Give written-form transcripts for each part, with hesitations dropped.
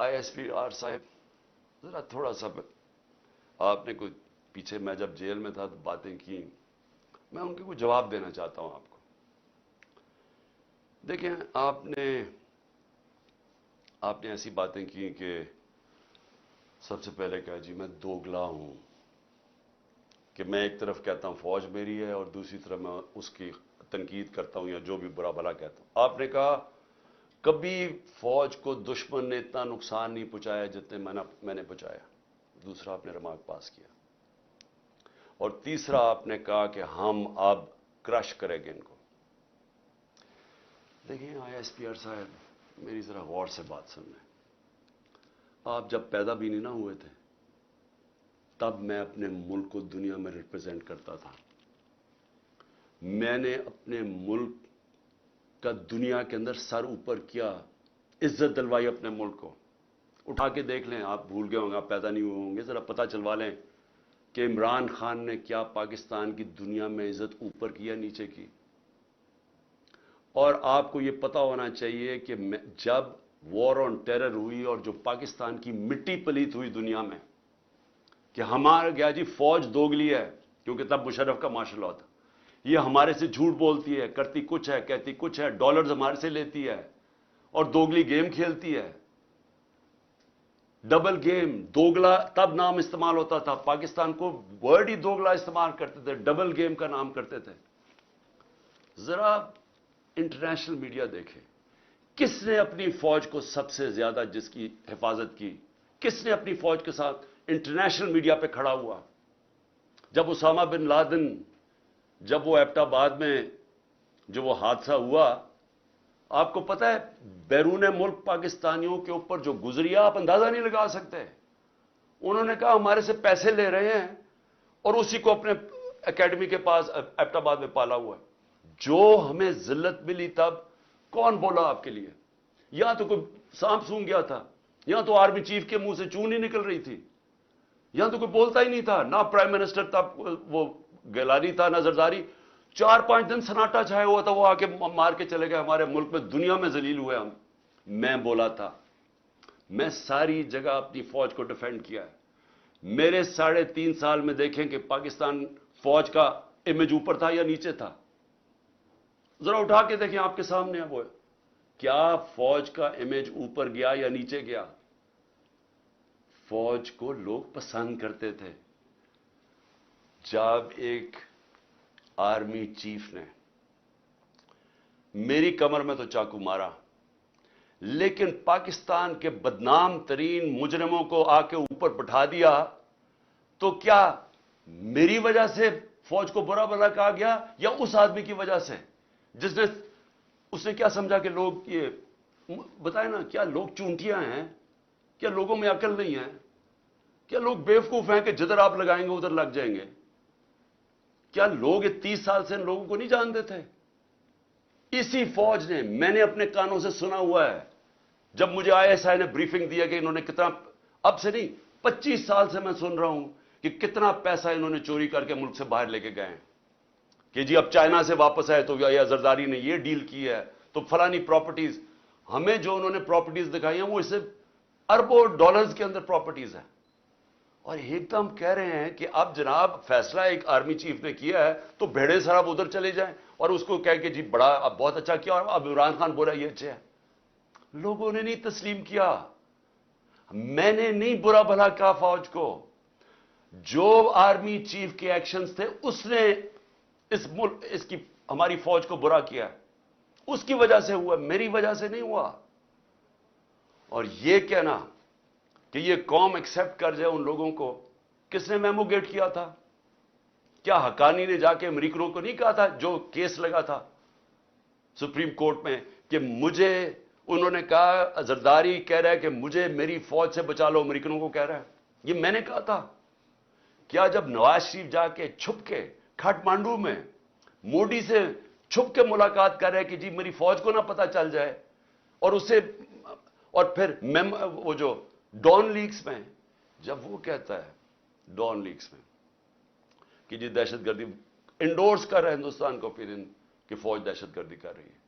ISPR صاحب ذرا تھوڑا سا آپ نے کوئی پیچھے میں جب جیل میں تھا تو باتیں کی، میں ان کے کوئی جواب دینا چاہتا ہوں آپ کو. دیکھیں آپ نے ایسی باتیں کی کہ سب سے پہلے کہا جی میں دوگلا ہوں، کہ میں ایک طرف کہتا ہوں فوج میری ہے اور دوسری طرف میں اس کی تنقید کرتا ہوں یا جو بھی برا بھلا کہتا ہوں. آپ نے کہا کبھی فوج کو دشمن نے اتنا نقصان نہیں پہنچایا جتنے میں نے پہنچایا. دوسرا آپ نے ریمارک پاس کیا. اور تیسرا آپ نے کہا کہ ہم اب کرش کریں گے ان کو. دیکھیں ISPR صاحب میری ذرا غور سے بات سن لیں. آپ جب پیدا بھی نہیں نہ ہوئے تھے تب میں اپنے ملک کو دنیا میں ریپرزینٹ کرتا تھا. میں نے اپنے ملک کا دنیا کے اندر سر اوپر کیا، عزت دلوائی اپنے ملک کو. اٹھا کے دیکھ لیں، آپ بھول گئے ہوں گے، آپ پیدا نہیں ہوئے ہوں گے، ذرا پتہ چلوا لیں کہ عمران خان نے کیا پاکستان کی دنیا میں عزت اوپر کی یا نیچے کی. اور آپ کو یہ پتہ ہونا چاہیے کہ جب وار آن ٹیرر ہوئی اور جو پاکستان کی مٹی پلیت ہوئی دنیا میں کہ ہمارا گیا جی فوج دوگلی ہے، کیونکہ تب مشرف کا مارشل لاء تھا، یہ ہمارے سے جھوٹ بولتی ہے، کرتی کچھ ہے، کہتی کچھ ہے، ڈالرز ہمارے سے لیتی ہے اور دوگلی گیم کھیلتی ہے. ڈبل گیم، دوگلا تب نام استعمال ہوتا تھا. پاکستان کو ورڈ ہی دوگلا استعمال کرتے تھے، ڈبل گیم کا نام کرتے تھے. ذرا انٹرنیشنل میڈیا دیکھیں، کس نے اپنی فوج کو سب سے زیادہ جس کی حفاظت کی، کس نے اپنی فوج کے ساتھ انٹرنیشنل میڈیا پہ کھڑا ہوا؟ جب اسامہ بن لادن، جب وہ ایبٹ آباد میں جو وہ حادثہ ہوا، آپ کو پتہ ہے بیرون ملک پاکستانیوں کے اوپر جو گزری آپ اندازہ نہیں لگا سکتے. انہوں نے کہا ہمارے سے پیسے لے رہے ہیں اور اسی کو اپنے اکیڈمی کے پاس ایبٹ آباد میں پالا ہوا ہے. جو ہمیں ذلت ملی تب کون بولا آپ کے لیے؟ یہاں تو کوئی سانپ سونگ گیا تھا، یہاں تو آرمی چیف کے منہ سے چون نہیں نکل رہی تھی، یہاں تو کوئی بولتا ہی نہیں تھا، نہ پرائم منسٹر تھا وہ گیلانی تھا نہ زرداری. 4-5 دن سناٹا چھایا ہوا تھا، وہ آ کے مار کے چلے گئے. ہمارے ملک میں دنیا میں ذلیل ہوئے ہم. میں بولا تھا، میں ساری جگہ اپنی فوج کو ڈیفینڈ کیا ہے. میرے 3.5 سال میں دیکھیں کہ پاکستان فوج کا امیج اوپر تھا یا نیچے تھا. ذرا اٹھا کے دیکھیں، آپ کے سامنے ہے وہ. کیا فوج کا امیج اوپر گیا یا نیچے گیا؟ فوج کو لوگ پسند کرتے تھے. جب ایک آرمی چیف نے میری کمر میں تو چاقو مارا، لیکن پاکستان کے بدنام ترین مجرموں کو آ کے اوپر بٹھا دیا، تو کیا میری وجہ سے فوج کو برا بھلا کہا گیا یا اس آدمی کی وجہ سے جس نے اس نے کیا سمجھا کہ لوگ یہ بتائیں نا، کیا لوگ چونٹیاں ہیں؟ کیا لوگوں میں عقل نہیں ہے؟ کیا لوگ بیوقوف ہیں کہ جدھر آپ لگائیں گے ادھر لگ جائیں گے؟ کیا لوگ 30 سال سے ان لوگوں کو نہیں جانتے تھے؟ اسی فوج نے، میں نے اپنے کانوں سے سنا ہوا ہے، جب مجھے ISI نے بریفنگ دیا کہ انہوں نے کتنا، اب سے نہیں 25 سال سے میں سن رہا ہوں کہ کتنا پیسہ انہوں نے چوری کر کے ملک سے باہر لے کے گئے ہیں، کہ جی اب چائنا سے واپس آئے تو یا زرداری نے یہ ڈیل کی ہے تو فلانی پراپرٹیز. ہمیں جو انہوں نے پراپرٹیز دکھائی ہیں وہ اس سے اربوں ڈالرز کے اندر پراپرٹیز ہیں. اور ایک دم کہہ رہے ہیں کہ اب جناب فیصلہ ایک آرمی چیف نے کیا ہے تو بھیڑے سراب ادھر چلے جائیں اور اس کو کہہ کہ جی بڑا اب بہت اچھا کیا اور اب عمران خان بولا یہ اچھا ہے. لوگوں نے نہیں تسلیم کیا. میں نے نہیں برا بھلا کہا فوج کو. جو آرمی چیف کے ایکشنز تھے اس نے اس کی ہماری فوج کو برا کیا، اس کی وجہ سے ہوا، میری وجہ سے نہیں ہوا. اور یہ کہنا کہ یہ قوم ایکسپٹ کر جائے ان لوگوں کو، کس نے میمو گیٹ کیا تھا؟ کیا حقانی نے جا کے امریکنوں کو نہیں کہا تھا جو کیس لگا تھا سپریم کورٹ میں کہ مجھے، انہوں نے کہا زرداری کہہ رہا ہے کہ مجھے میری فوج سے بچا لو، امریکنوں کو کہہ رہا ہے، یہ میں نے کہا تھا. کیا جب نواز شریف جا کے چھپ کے کھٹمانڈو میں مودی سے چھپ کے ملاقات کر رہے ہیں کہ جی میری فوج کو نہ پتہ چل جائے، اور اسے اور پھر وہ جو ڈان لیکس میں جب وہ کہتا ہے ڈان لیکس میں کہ جی دہشت گردی انڈورس کر رہا ہے ہندوستان کو، پھر کہ فوج دہشت گردی کر رہی ہے،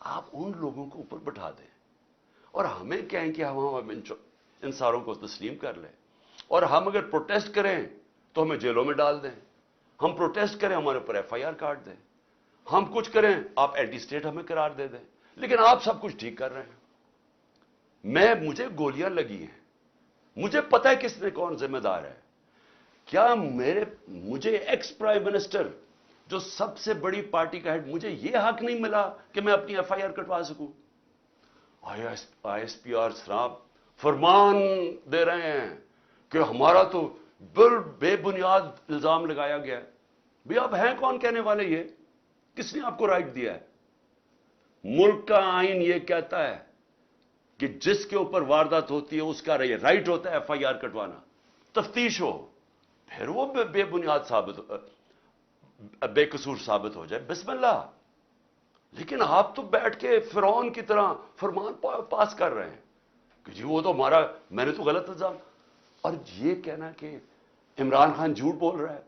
آپ ان لوگوں کو اوپر بٹھا دیں اور ہمیں کہیں کہ ہم ان ساروں کو تسلیم کر لیں، اور ہم اگر پروٹیسٹ کریں تو ہمیں جیلوں میں ڈال دیں، ہم پروٹیسٹ کریں ہمارے اوپر ایف آئی آر کاٹ دیں، ہم کچھ کریں آپ اینٹی اسٹیٹ ہمیں قرار دے دیں، لیکن آپ سب کچھ ٹھیک کر رہے ہیں۔ مجھے گولیاں لگی ہیں، مجھے پتا ہے کس نے کون ذمہ دار ہے۔ کیا مجھے ایکس پرائم منسٹر جو سب سے بڑی پارٹی کا ہیڈ، مجھے یہ حق نہیں ملا کہ میں اپنی ایف آئی آر کٹوا سکوں؟ آئی ایس پی آر صاحب فرمان دے رہے ہیں کہ ہمارا تو بے بنیاد الزام لگایا گیا ہے۔ بھی آپ ہیں کون کہنے والے؟ یہ کس نے آپ کو رائٹ دیا ہے؟ ملک کا آئین یہ کہتا ہے کہ جس کے اوپر واردات ہوتی ہے اس کا رائٹ ہوتا ہے ایف آئی آر کٹوانا، تفتیش ہو، پھر وہ بے بنیاد بے قصور ثابت ہو جائے، بسم اللہ۔ لیکن آپ تو بیٹھ کے فرعون کی طرح فرمان پاس کر رہے ہیں کہ جی وہ تو میں نے تو غلط الزام، اور یہ کہنا کہ عمران خان جھوٹ بول رہا ہے۔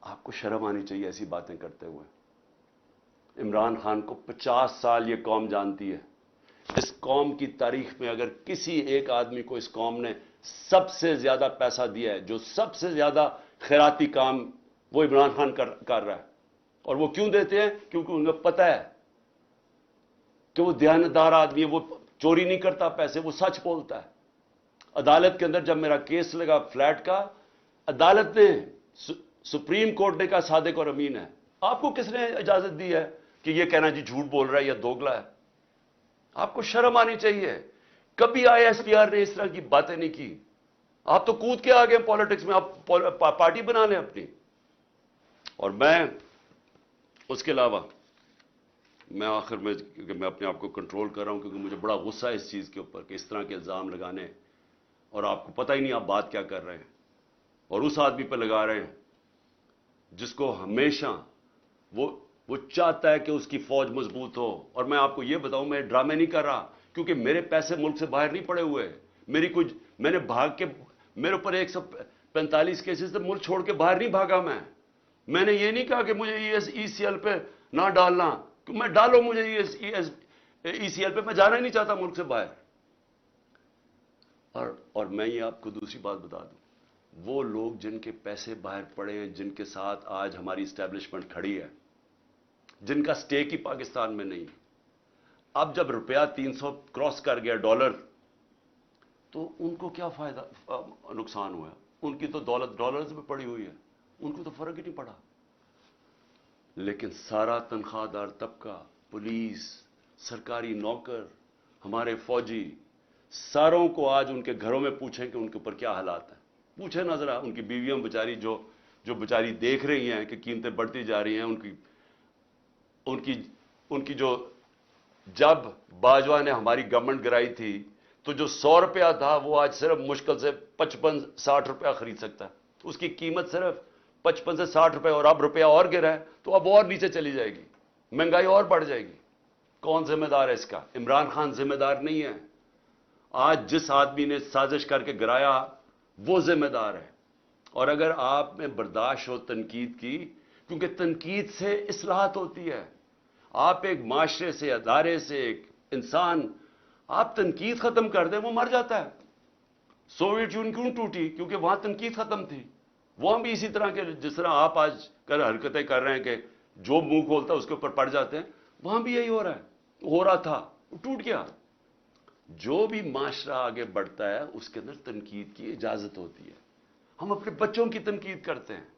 آپ کو شرم آنی چاہیے ایسی باتیں کرتے ہوئے۔ عمران خان کو 50 سال یہ قوم جانتی ہے۔ اس قوم کی تاریخ میں اگر کسی ایک آدمی کو اس قوم نے سب سے زیادہ پیسہ دیا ہے، جو سب سے زیادہ خیراتی کام، وہ عمران خان کر رہا ہے۔ اور وہ کیوں دیتے ہیں؟ کیونکہ انہیں پتہ ہے کہ وہ دیانتدار آدمی ہے، وہ چوری نہیں کرتا پیسے، وہ سچ بولتا ہے۔ عدالت کے اندر جب میرا کیس لگا فلیٹ کا، عدالت نے، سپریم کورٹ نے کہا صادق اور امین ہے۔ آپ کو کس نے اجازت دی ہے کہ یہ کہنا جی جھوٹ بول رہا ہے یا دوگلا ہے؟ آپ کو شرم آنی چاہیے۔ کبھی آئی ایس پی آر نے اس طرح کی باتیں نہیں کی۔ آپ تو کود کے آگے پالیٹکس میں، آپ پارٹی بنا لیں اپنی۔ اور میں اس کے علاوہ میں آخر میں، کیونکہ میں اپنے آپ کو کنٹرول کر رہا ہوں کیونکہ مجھے بڑا غصہ ہے اس چیز کے اوپر کہ اس طرح کے الزام لگانے، اور آپ کو پتہ ہی نہیں آپ بات کیا کر رہے ہیں، اور اس آدمی پہ لگا رہے ہیں جس کو ہمیشہ وہ چاہتا ہے کہ اس کی فوج مضبوط ہو۔ اور میں آپ کو یہ بتاؤں، میں ڈرامے نہیں کر رہا، کیونکہ میرے پیسے ملک سے باہر نہیں پڑے ہوئے۔ میں نے بھاگ کے، میرے اوپر 145 کیسز سے ملک چھوڑ کے باہر نہیں بھاگا۔ میں نے یہ نہیں کہا کہ مجھے ای سی ایل پہ نہ ڈالنا، میں ڈالو مجھے ای سی ایل پہ، میں جانا ہی نہیں چاہتا ملک سے باہر۔ اور میں یہ آپ کو دوسری بات بتا دوں، وہ لوگ جن کے پیسے باہر پڑے ہیں، جن کے ساتھ آج ہماری اسٹیبلشمنٹ کھڑی ہے، جن کا سٹیک ہی پاکستان میں نہیں، اب جب روپیہ 300 کراس کر گیا ڈالر، تو ان کو کیا فائدہ، نقصان ہوا؟ ان کی تو دولت ڈالرز میں پڑی ہوئی ہے، ان کو تو فرق ہی نہیں پڑا۔ لیکن سارا تنخواہ دار طبقہ، پولیس، سرکاری نوکر، ہمارے فوجی، ساروں کو آج ان کے گھروں میں پوچھیں کہ ان کے اوپر کیا حالات ہیں۔ پوچھیں نہ ذرا ان کی بیویوں بیچاری جو بیچاری دیکھ رہی ہیں کہ قیمتیں بڑھتی جا رہی ہیں، ان کی جو، جب باجوہ نے ہماری گورنمنٹ گرائی تھی تو جو 100 روپیہ تھا وہ آج صرف مشکل سے 55-60 روپیہ خرید سکتا ہے، اس کی قیمت صرف 55 سے 60 روپے، اور اب روپیہ اور گرا ہے تو اب اور نیچے چلی جائے گی، مہنگائی اور بڑھ جائے گی۔ کون ذمہ دار ہے اس کا؟ عمران خان ذمہ دار نہیں ہے۔ آج جس آدمی نے سازش کر کے گرایا وہ ذمہ دار ہے۔ اور اگر آپ میں برداشت ہو تنقید کی، کیونکہ تنقید سے اصلاحات ہوتی ہے، آپ ایک معاشرے سے، ادارے سے، ایک انسان، آپ تنقید ختم کر دیں وہ مر جاتا ہے۔ سوویت یونین کیوں ٹوٹی؟ کیونکہ وہاں تنقید ختم تھی۔ وہاں بھی اسی طرح کے، جس طرح آپ آج حرکتیں کر رہے ہیں کہ جو منہ کھولتا ہے اس کے اوپر پڑ جاتے ہیں، وہاں بھی یہی ہو رہا ہے، ہو رہا تھا، وہ ٹوٹ گیا۔ جو بھی معاشرہ آگے بڑھتا ہے اس کے اندر تنقید کی اجازت ہوتی ہے۔ ہم اپنے بچوں کی تنقید کرتے ہیں،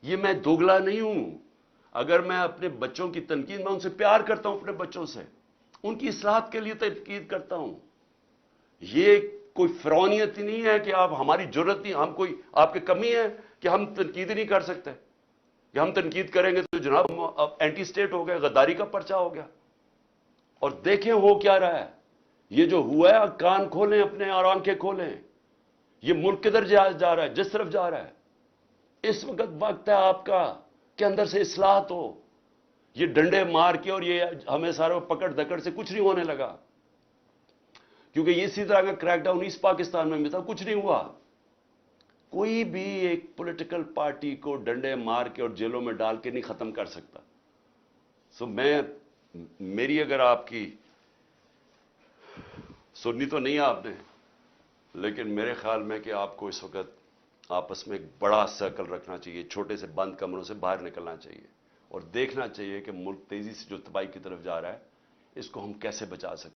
یہ میں دوگلا نہیں ہوں۔ اگر میں اپنے بچوں کی تنقید، میں ان سے پیار کرتا ہوں، اپنے بچوں سے ان کی اصلاحات کے لیے تنقید کرتا ہوں۔ یہ کوئی فرعونیت ہی نہیں ہے کہ آپ، ہماری جرت نہیں، ہم کوئی آپ کی کمی ہے کہ ہم تنقید ہی نہیں کر سکتے، کہ ہم تنقید کریں گے تو جناب اب اینٹی سٹیٹ ہو گئے، غداری کا پرچہ ہو گیا۔ اور دیکھیں ہو کیا رہا ہے، یہ جو ہوا ہے، کان کھولیں اپنے اور آنکھیں کھولیں، یہ ملک کدھر جا رہا ہے، جس طرف جا رہا ہے۔ اس وقت ہے آپ کا کہ اندر سے اصلاحات ہو۔ یہ ڈنڈے مار کے اور یہ ہمیں سارے پکڑ دکڑ سے کچھ نہیں ہونے لگا، کیونکہ اسی طرح کا کریک ڈاؤن ایسٹ پاکستان میں بھی تھا، کچھ نہیں ہوا۔ کوئی بھی ایک پولیٹیکل پارٹی کو ڈنڈے مار کے اور جیلوں میں ڈال کے نہیں ختم کر سکتا۔ میری اگر آپ کی سنی تو نہیں آپ نے، لیکن میرے خیال میں کہ آپ کو اس وقت آپس میں ایک بڑا سرکل رکھنا چاہیے، چھوٹے سے بند کمروں سے باہر نکلنا چاہیے اور دیکھنا چاہیے کہ ملک تیزی سے جو تباہی کی طرف جا رہا ہے اس کو ہم کیسے بچا سکتے ہیں۔